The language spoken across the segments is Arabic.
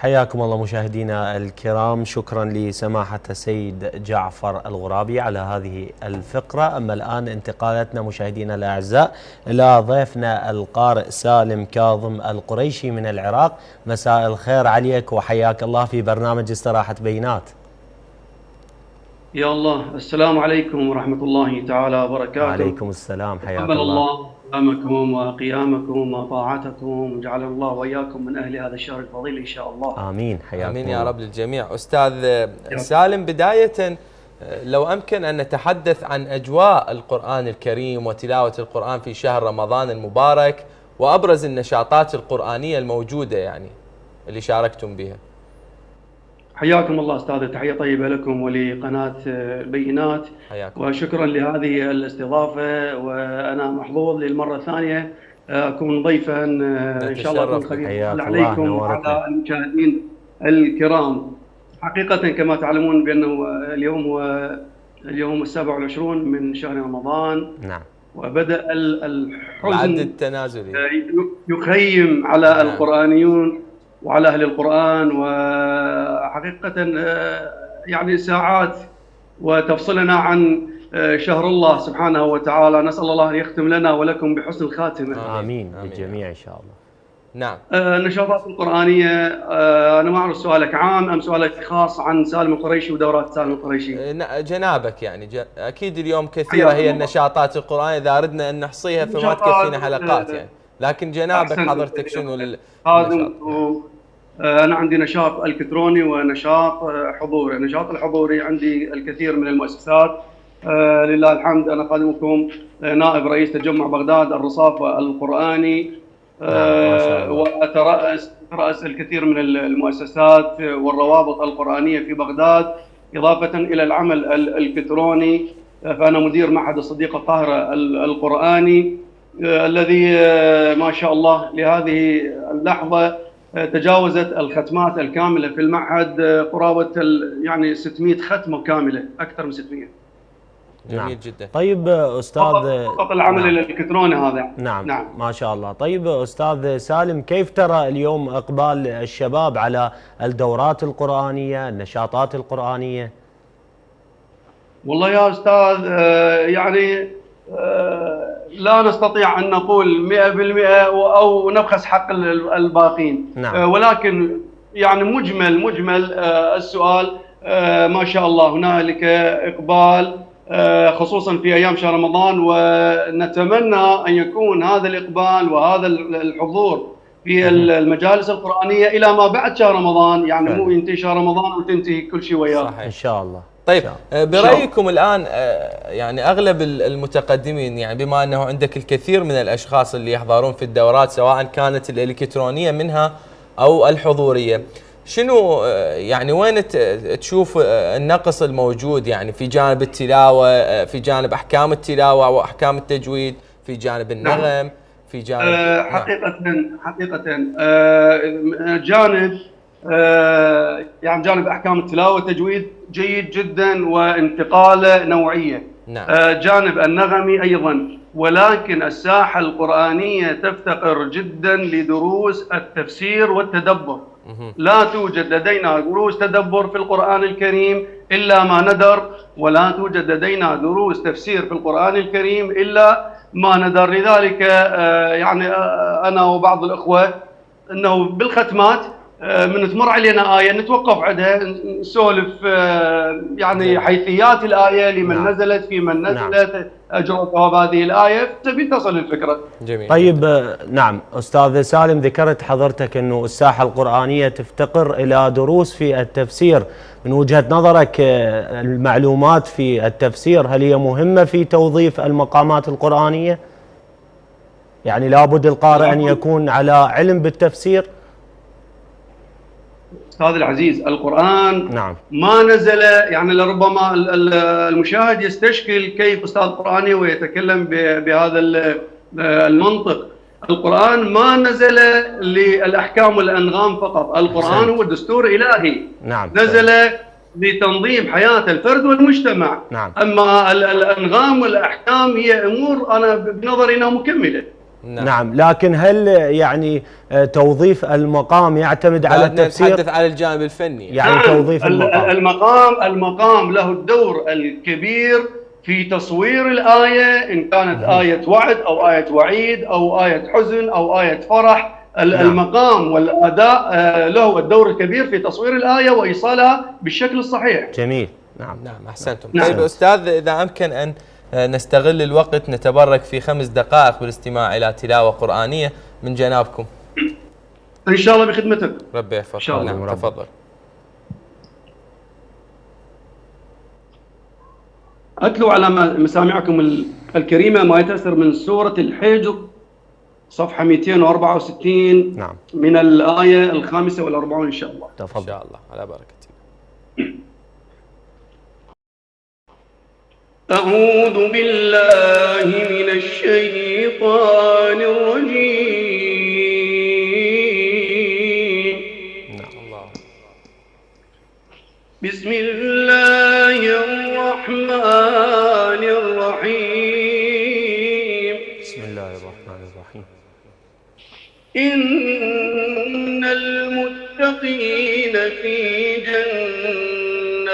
حياكم الله مشاهدينا الكرام، شكرا لسماحة السيد جعفر الغرابي على هذه الفقرة. أما الآن انتقالتنا مشاهدينا الأعزاء إلى ضيفنا القارئ سالم كاظم القريشي من العراق. مساء الخير عليك وحياك الله في برنامج استراحة بينات. يا الله، السلام عليكم ورحمة الله تعالى وبركاته. وعليكم السلام، حياك تقبل الله. الله قيامكم وقيامكم وطاعتكم، وجعل الله وإياكم من أهل هذا الشهر الفضيل إن شاء الله. آمين، حياكم آمين الله. يا رب للجميع. أستاذ سالم، بداية لو أمكن أن نتحدث عن أجواء القرآن الكريم وتلاوة القرآن في شهر رمضان المبارك وأبرز النشاطات القرآنية الموجودة يعني اللي شاركتم بها. حياكم الله أستاذ، تحية طيبة لكم ولقناة البينات، وشكرا لهذه الاستضافة، وأنا محظوظ للمرة الثانية أكون ضيفا إن شاء الله أكون خفيف عليكم وعلى المشاهدين الكرام. حقيقة كما تعلمون بأنه اليوم هو اليوم 27 من شهر رمضان. نعم. وبدأ الحزن التنازلي يخيم على القرآنيون وعلى أهل القرآن، وحقيقة يعني ساعات وتفصلنا عن شهر الله سبحانه وتعالى. نسأل الله أن يختم لنا ولكم بحسن الخاتمة. آمين للجميع إن شاء الله. نعم. النشاطات القرآنية، أنا ما أعرف سؤالك عام أم سؤالك خاص عن سالم القريشي ودورات سالم القريشي؟ جنابك يعني أكيد اليوم كثيرة هي النشاطات القرآنية، إذا أردنا أن نحصيها فما تكفينا حلقات يعني، لكن جنابك حضرتك شنو النشاط؟ أنا عندي نشاط إلكتروني ونشاط حضوري. النشاط الحضوري عندي الكثير من المؤسسات، لله الحمد. أنا خادمكم نائب رئيس تجمع بغداد الرصافة القرآني، وأترأس الكثير من المؤسسات والروابط القرآنية في بغداد، إضافة إلى العمل الإلكتروني. فأنا مدير معهد الصديقة الطاهرة القرآني، الذي ما شاء الله لهذه اللحظة تجاوزت الختمات الكاملة في المعهد قرابة يعني 600 ختمة كاملة، أكثر من 600. جميل جدا. طيب أستاذ، فقط العمل الإلكتروني هذا. نعم ما شاء الله. طيب أستاذ سالم، كيف ترى اليوم إقبال الشباب على الدورات القرآنية، النشاطات القرآنية؟ والله يا أستاذ، يعني لا نستطيع أن نقول 100% أو نبخس حق الباقين. نعم. ولكن يعني مجمل السؤال، ما شاء الله هنالك إقبال، خصوصا في أيام شهر رمضان، ونتمنى أن يكون هذا الإقبال وهذا الحضور في المجالس القرآنية إلى ما بعد شهر رمضان، يعني مو ينتهي شهر رمضان وتنتهي كل شيء وياه. إن شاء الله. طيب برأيكم الآن يعني أغلب المتقدمين، يعني بما أنه عندك الكثير من الأشخاص اللي يحضرون في الدورات سواء كانت الإلكترونية منها أو الحضورية، شنو يعني وين تشوف النقص الموجود يعني في جانب التلاوة، في جانب أحكام التلاوة وأحكام التجويد، في جانب النغم، في جانب حقيقة جانب يعني جانب أحكام التلاوة والتجويد جيد جدا وانتقاله نوعية. نعم. جانب النغمي أيضا، ولكن الساحة القرآنية تفتقر جدا لدروس التفسير والتدبر. لا توجد لدينا دروس تدبر في القرآن الكريم إلا ما ندر، ولا توجد لدينا دروس تفسير في القرآن الكريم إلا ما ندر. لذلك يعني أنا وبعض الأخوة أنه بالختمات من تمر علينا آية نتوقف عندها نسولف يعني حيثيات الآية، لمن نزلت، في من نزلت، أجر وثواب هذه الآية، تبي تصل الفكرة. جميل. طيب نعم أستاذ سالم، ذكرت حضرتك أنه الساحة القرآنية تفتقر إلى دروس في التفسير. من وجهة نظرك المعلومات في التفسير هل هي مهمة في توظيف المقامات القرآنية؟ يعني لابد القارئ أن يكون على علم بالتفسير؟ أستاذ العزيز، القرآن نعم. ما نزل يعني لربما المشاهد يستشكل كيف أستاذ قرآني ويتكلم بهذا المنطق. القرآن ما نزل للأحكام والأنغام فقط، القرآن هو دستور إلهي. نعم. نزل لتنظيم حياة الفرد والمجتمع. نعم. أما الأنغام والأحكام هي أمور أنا بنظري أنها مكملة. نعم. لكن هل يعني توظيف المقام يعتمد على التفسير؟ نتحدث على الجانب الفني يعني توظيف المقام له الدور الكبير في تصوير الآية، إن كانت آية وعد أو آية وعيد أو آية حزن أو آية فرح. المقام والأداء له الدور الكبير في تصوير الآية وإيصالها بالشكل الصحيح. جميل. نعم أحسنتم. طيب أستاذ، إذا أمكن أن نستغل الوقت نتبرك في 5 دقائق بالاستماع إلى تلاوة قرآنية من جنابكم. إن شاء الله بخدمتك. ربي يحفظك. نعم تفضل. أتلو على مسامعكم الكريمة ما يتأثر من سورة الحجر صفحة 264. نعم. من الآية 45 إن شاء الله. تفضل. إن شاء الله على بركة الله. أعوذ بالله من الشيطان الرجيم. الله. بسم الله الرحمن الرحيم. بسم الله الرحمن الرحيم. إن المتقين في جنات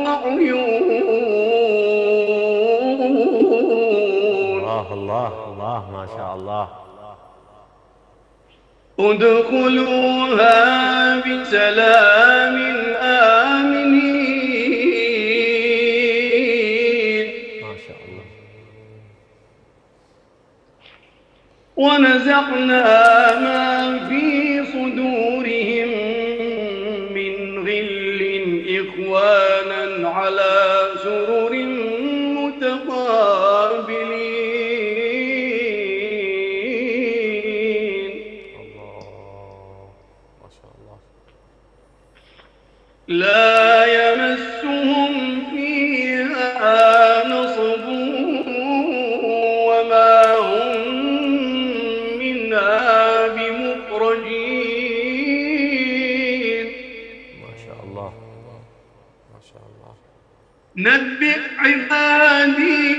وعيون. الله ما شاء الله. ادخلوها بسلام آمنين. ما شاء الله. ونزعنا ما في صدورهم من غل إخوانا على سرر متقابلين. ما شاء الله. لا يمسهم فيها نصب وما هم منها بمخرجين. ما شاء الله. ما شاء الله. نبئ عبادي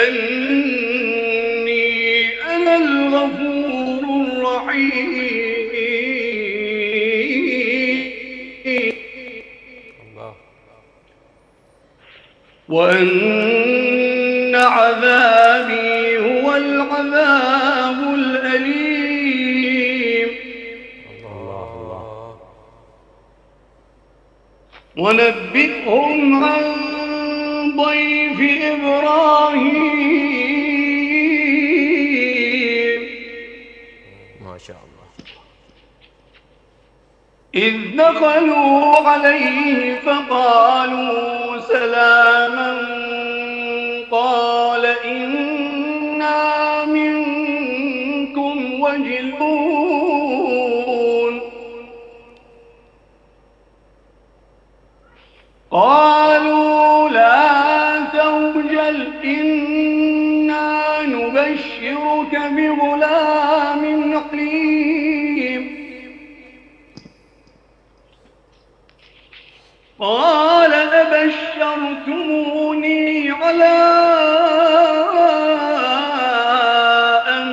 أني أنا الغفور الرحيم. الله. وأن عذابي هو العذاب الأليم. الله. ونبئهم عن ضيف إبراهيم. ما شاء الله. إذ دخلوا عليه فقالوا سلاما قال إنا منكم وجلون. قالوا لا توجل إنا نبشرك بغلام حليم. قال أبشرتموني على أن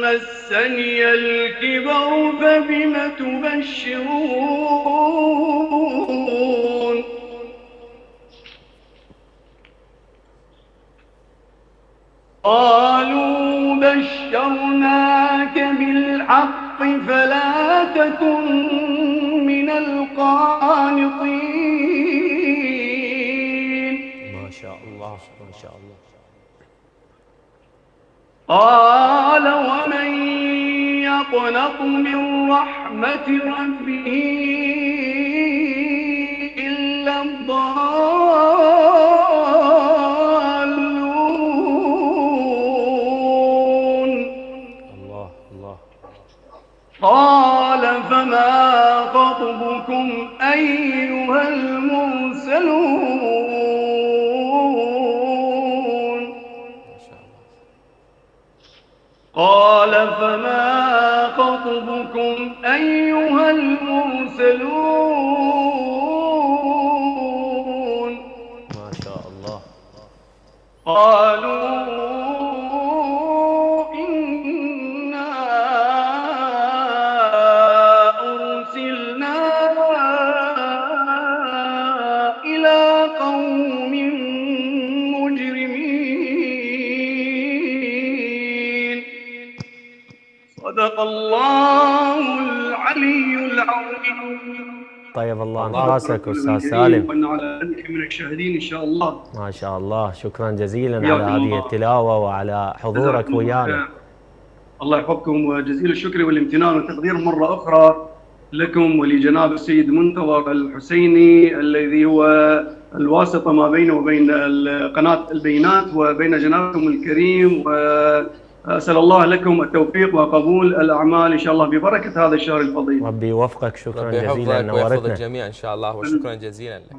مسني الكبر فبم تبشرون. قالوا بشرناك بالحق فلا تكن من القانطين. ما شاء الله. ما شاء الله. قال ومن يقنط من رحمة ربه إلا الضالون. الله. الله. قال فما خطبكم أيها المرسلون. قال فما خطبكم أيها المرسلون. ما شاء الله. قالوا صدق الله العلي العظيم. طيب الله انفاسك استاذ سالم. وأن على ذلك من الشاهدين ان شاء الله. ما شاء الله، شكرا جزيلا على هذه التلاوه وعلى حضورك ويانا. الله يحفظكم، وجزيل الشكر والامتنان والتقدير مرة أخرى لكم ولجناب السيد منتظر الحسيني الذي هو الواسطة ما بينه وبين قناة البينات وبين جنابكم الكريم، وأسأل الله لكم التوفيق وقبول الأعمال إن شاء الله ببركة هذا الشهر الفضيل. ربي يوفقك، شكرا ربي جزيلا، يحفظك ويحفظ نورتنا. الجميع إن شاء الله، وشكرا جزيلا لك.